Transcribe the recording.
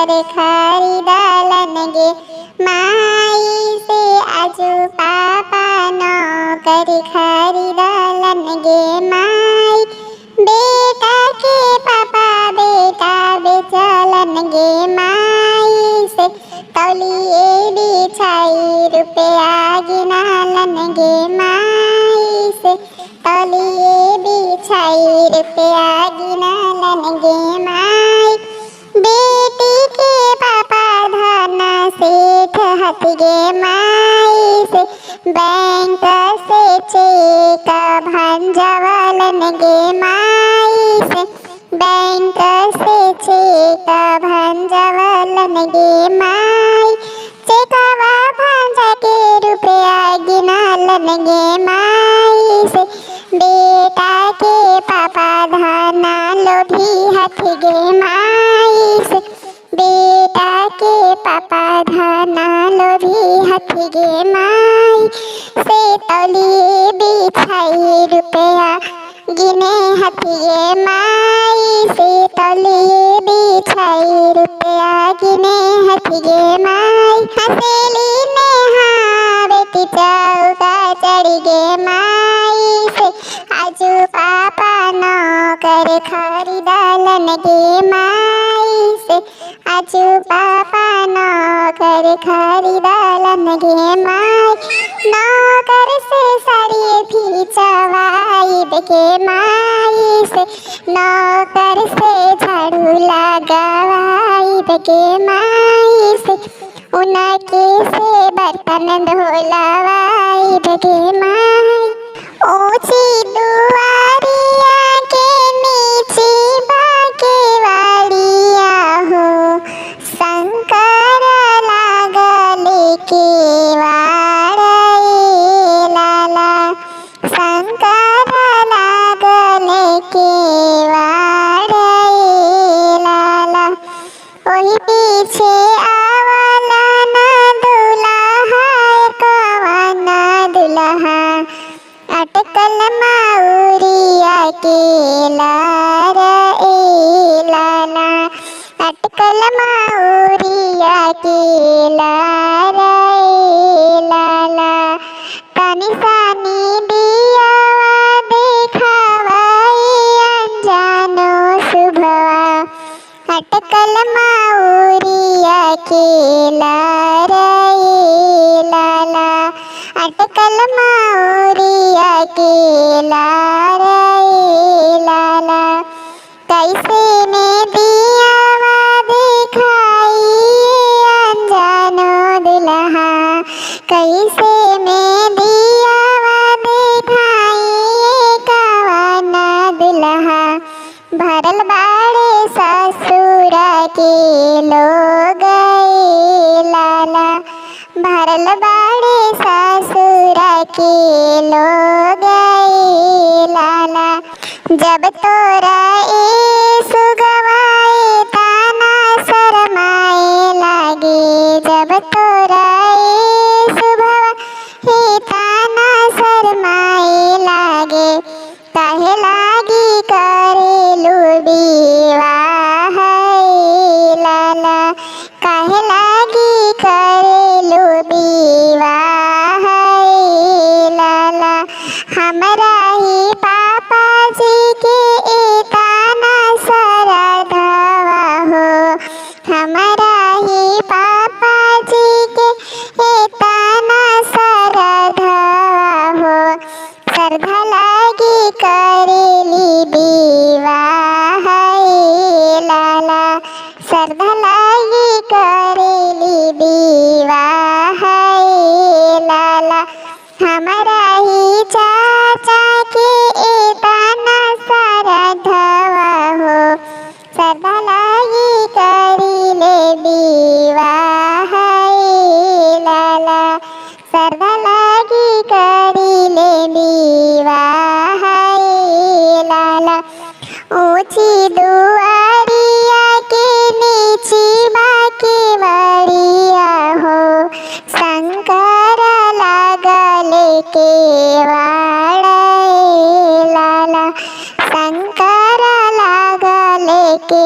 कर खरीदलन गे माई से आजू पापा नौकर खरीदलन गे माई। बेटा के पापा बेटा बेचलन गे माई से तौलिए बिछाई रुपया गिनालन गे माई से तौलिए बिछाई रुपया गिनालन गे माई। बेटी के पापा धन सेठ हथ गे माई से बैंक से चेक भंजवलन गे माई से बैंक से चेक भंजवलन गे माई। चेकवा भंजा के रुपया गिनालन गे माई से बेटा के पापा धन लोभी हथ गे माई से बेटा के पापा धन लोभी हथ गे माई से तौलिए बिछाई रुपया गिने हथ गे माई से तौलिए बिछाई रुपया गिने हथ गे माई। हसेली नेहा बेटी चौका चढ़ गे माई से आजू पापा नौकर खरीदलन गे माई से आजू पापा नौकर खरीदलन गे माई। नौकर से साड़ी खिंचवाई गे माई से नौकर से झाड़ू लगावाई गे माई से उनके से बर्तन धोलावाई गे माई। ऊंची दुआरिया के नीचे बाके वाड़िया हो शंकर लागल के वाड़े लाला शंकर लागल के वाड़े लाला। वही पीछे आवला ना दुल्हा कवन दुल्हा अटकल माउरिया के लार ए लाला अटकल माउरिया के लार ए लाला। तनि सानी दियावा देखावाई अनजानो शुभवा अटकल माउरिया के लार ए लाला अटकल माउरिया के लार ए लाला। कैसे ने दियावा दिखाई अनजानो दुल्हा कैसे में दियावा दिखाई कवन दुल्हा। भरल बाड़े ससुर के लोग लाला भरल बाड़े ससुर के लोग लाला। जब तोरा ए सुगवाए ताना शरमाए लागे जब तोरा ए सुभवा हे ताना शरमाए लागे काहे लागी करेलू विवाह लाला काहे लागी करेलू विवाह लाला। हमरा ही पापा जी के एताना सरधवा हो हमरा ही पापा जी के एताना सरधवा हो सरधा लागी करेली विवाह लाला सरधा लागी करेली विवाह लाला। हमरा ही चाचा के एताना सरधवा हो सरधा लागी करेले विवाह लाला सरधा लागी करेले विवाह लाला। ऊंची दुआरिया के नीचे बाके वाड़िया हो शंकर लागल के वाड़े लाला शंकर लागल के